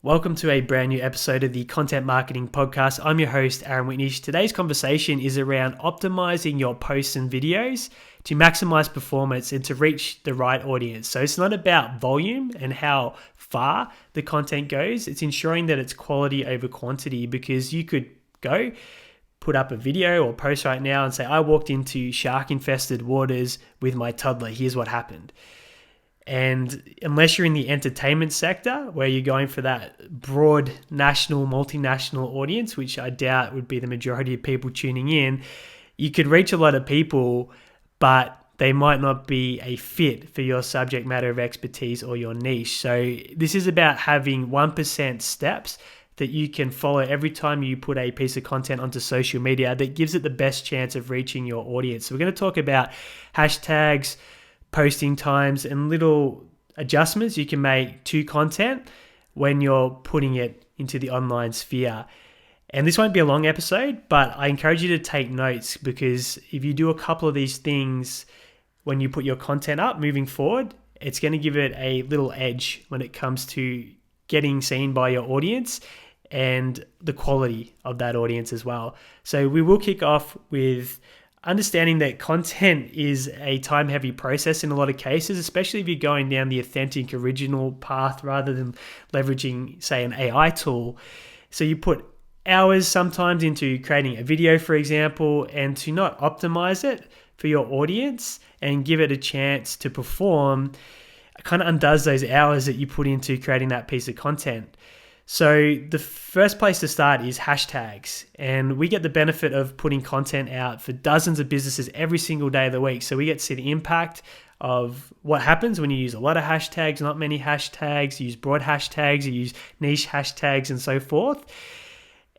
Welcome to a brand new episode of the Content Marketing Podcast. I'm your host, Aaron Witnish. Today's conversation is around optimizing your posts and videos to maximize performance and to reach the right audience. So it's not about volume and how far the content goes. It's ensuring that it's quality over quantity, because you could go put up a video or post right now and say, I walked into shark-infested waters with my toddler. Here's what happened. And unless you're in the entertainment sector, where you're going for that broad national, multinational audience, which I doubt would be the majority of people tuning in, you could reach a lot of people, but they might not be a fit for your subject matter of expertise or your niche. So this is about having 1% steps that you can follow every time you put a piece of content onto social media that gives it the best chance of reaching your audience. So we're going to talk about hashtags, posting times, and little adjustments you can make to content when you're putting it into the online sphere. And this won't be a long episode, but I encourage you to take notes, because if you do a couple of these things when you put your content up moving forward, it's going to give it a little edge when it comes to getting seen by your audience and the quality of that audience as well. So we will kick off with understanding that content is a time-heavy process in a lot of cases, especially if you're going down the authentic, original path rather than leveraging, say, an AI tool. So you put hours sometimes into creating a video, for example, and to not optimize it for your audience and give it a chance to perform, it kind of undoes those hours that you put into creating that piece of content. So the first place to start is hashtags, and we get the benefit of putting content out for dozens of businesses every single day of the week. So we get to see the impact of what happens when you use a lot of hashtags, not many hashtags, you use broad hashtags, you use niche hashtags, and so forth.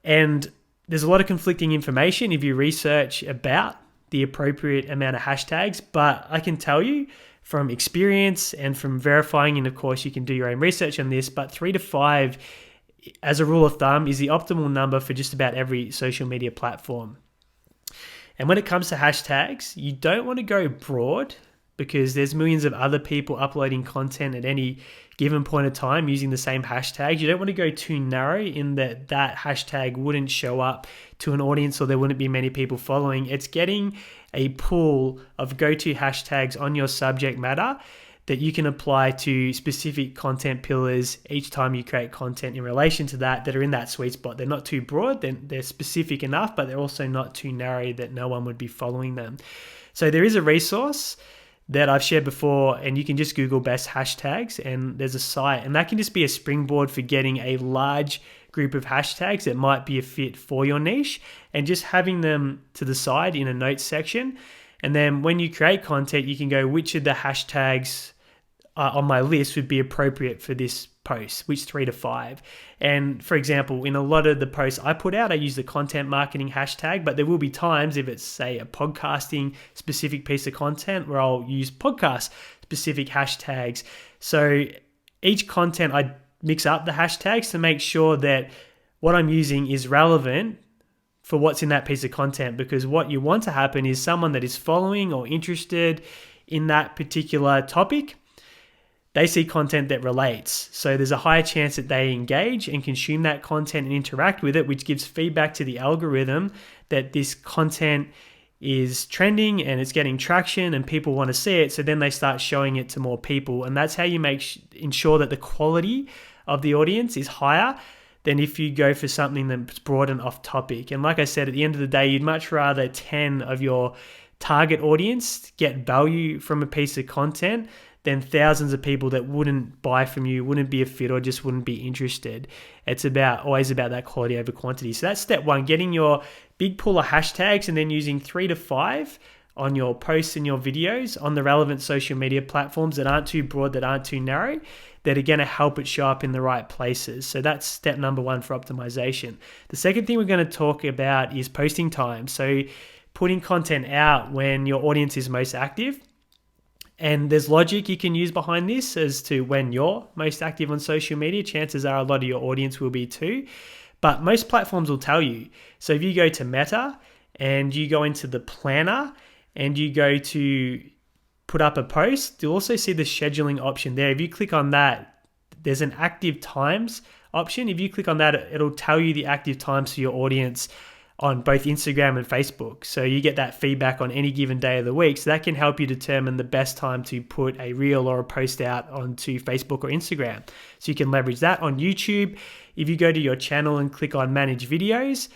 And there's a lot of conflicting information if you research about the appropriate amount of hashtags, but I can tell you from experience and from verifying, and of course you can do your own research on this, but 3 to 5 as a rule of thumb is the optimal number for just about every social media platform. And when it comes to hashtags, you don't want to go broad, because there's millions of other people uploading content at any given point of time using the same hashtag. You don't want to go too narrow in that hashtag wouldn't show up to an audience or there wouldn't be many people following. It's getting a pool of go-to hashtags on your subject matter that you can apply to specific content pillars each time you create content in relation to that are in that sweet spot. They're not too broad, they're specific enough, but they're also not too narrow that no one would be following them. So there is a resource that I've shared before, and you can just Google best hashtags, and there's a site, and that can just be a springboard for getting a large group of hashtags that might be a fit for your niche, and just having them to the side in a notes section. And then when you create content, you can go, which of the hashtags on my list would be appropriate for this post, which 3 to 5. And for example, in a lot of the posts I put out, I use the content marketing hashtag, but there will be times if it's, say, a podcasting specific piece of content where I'll use podcast specific hashtags. So each content, I mix up the hashtags to make sure that what I'm using is relevant for what's in that piece of content, because what you want to happen is someone that is following or interested in that particular topic, they see content that relates. So there's a higher chance that they engage and consume that content and interact with it, which gives feedback to the algorithm that this content is trending and it's getting traction and people want to see it. So then they start showing it to more people. And that's how you ensure that the quality of the audience is higher than if you go for something that's broad and off topic. And like I said, at the end of the day, you'd much rather 10 of your target audience get value from a piece of content than thousands of people that wouldn't buy from you, wouldn't be a fit, or just wouldn't be interested. It's always about that quality over quantity. So that's step one, getting your big pool of hashtags and then using 3 to 5 on your posts and your videos on the relevant social media platforms that aren't too broad, that aren't too narrow, that are going to help it show up in the right places. So that's step number 1 for optimization. The second thing we're going to talk about is posting time. So putting content out when your audience is most active. And there's logic you can use behind this as to when you're most active on social media. Chances are a lot of your audience will be too. But most platforms will tell you. So if you go to Meta and you go into the planner and you go to put up a post, you'll also see the scheduling option there. If you click on that, there's an active times option. If you click on that, it'll tell you the active times for your audience on both Instagram and Facebook. So you get that feedback on any given day of the week. So that can help you determine the best time to put a reel or a post out onto Facebook or Instagram. So you can leverage that. On YouTube, if you go to your channel and click on Manage Videos,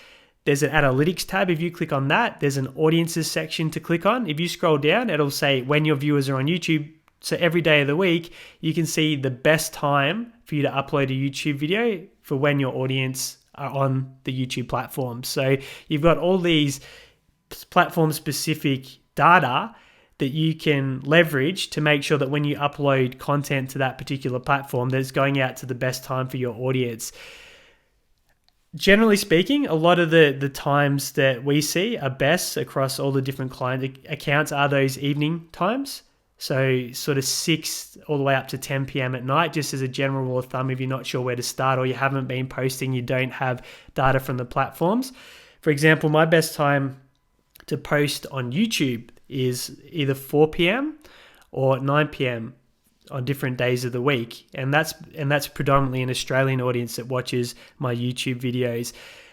there's an Analytics tab. If you click on that, there's an Audiences section to click on. If you scroll down, it'll say when your viewers are on YouTube. So every day of the week, you can see the best time for you to upload a YouTube video for when your audience are on the YouTube platform. So you've got all these platform-specific data that you can leverage to make sure that when you upload content to that particular platform, that it's going out to the best time for your audience. Generally speaking, a lot of the times that we see are best across all the different client accounts are those evening times. So sort of 6 all the way up to 10 p.m. at night, just as a general rule of thumb, if you're not sure where to start or you haven't been posting, you don't have data from the platforms. For example, my best time to post on YouTube is either 4 p.m. or 9 p.m. on different days of the week. And that's predominantly an Australian audience that watches my YouTube videos.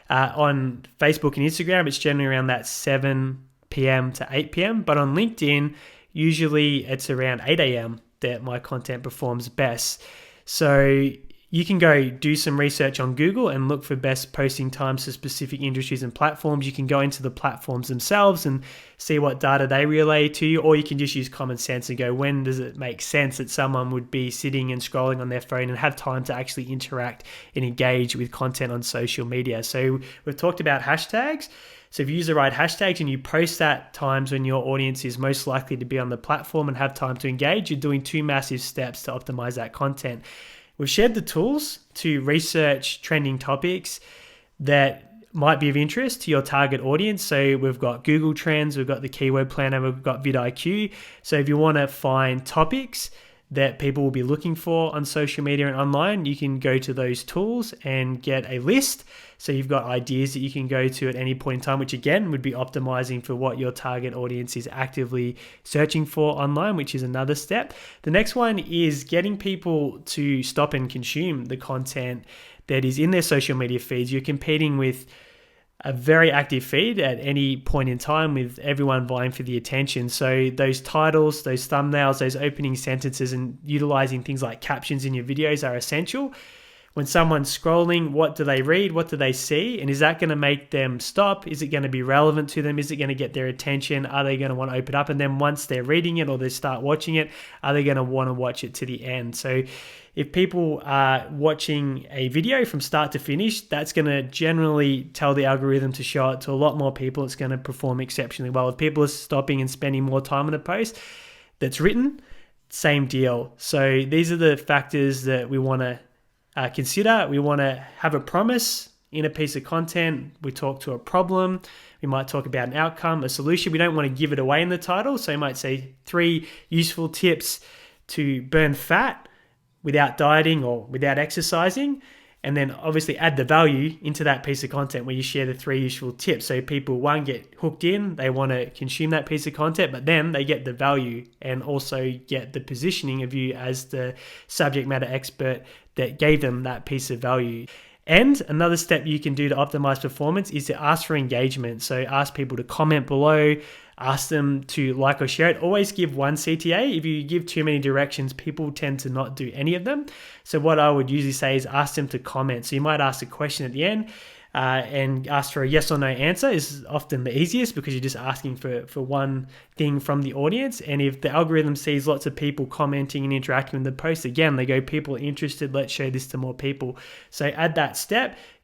On Facebook and Instagram, it's generally around that 7 p.m. to 8 p.m. But on LinkedIn, usually it's around 8 a.m. that my content performs best. So you can go do some research on Google and look for best posting times for specific industries and platforms. You can go into the platforms themselves and see what data they relay to you, or you can just use common sense and go, when does it make sense that someone would be sitting and scrolling on their phone and have time to actually interact and engage with content on social media? So we've talked about hashtags. So if you use the right hashtags and you post at times when your audience is most likely to be on the platform and have time to engage, you're doing 2 massive steps to optimize that content. We've shared the tools to research trending topics that might be of interest to your target audience. So we've got Google Trends, we've got the Keyword Planner, we've got vidIQ. So if you want to find topics that people will be looking for on social media and online, you can go to those tools and get a list. So you've got ideas that you can go to at any point in time, which again would be optimizing for what your target audience is actively searching for online, which is another step. The next one is getting people to stop and consume the content that is in their social media feeds. You're competing with a very active feed at any point in time with everyone vying for the attention. So those titles, those thumbnails, those opening sentences, and utilizing things like captions in your videos are essential. When someone's scrolling, what do they read? What do they see? And is that going to make them stop? Is it going to be relevant to them? Is it going to get their attention? Are they going to want to open up? And then once they're reading it or they start watching it, are they going to want to watch it to the end? So if people are watching a video from start to finish, that's going to generally tell the algorithm to show it to a lot more people. It's going to perform exceptionally well. If people are stopping and spending more time on a post that's written, same deal. So these are the factors that we want to consider. We want to have a promise in a piece of content. We talk to a problem. We might talk about an outcome, a solution. We don't want to give it away in the title. So you might say 3 useful tips to burn fat without dieting or without exercising. And then obviously add the value into that piece of content where you share the 3 useful tips. So people, one, get hooked in, they want to consume that piece of content, but then they get the value and also get the positioning of you as the subject matter expert that gave them that piece of value. And another step you can do to optimize performance is to ask for engagement. So ask people to comment below, ask them to like or share it. Always give 1 CTA. If you give too many directions, people tend to not do any of them. So what I would usually say is ask them to comment. So you might ask a question at the end and ask for a yes or no answer is often the easiest because you're just asking for one thing from the audience. And if the algorithm sees lots of people commenting and interacting with the post, again, they go, people are interested, let's show this to more people. So add that step.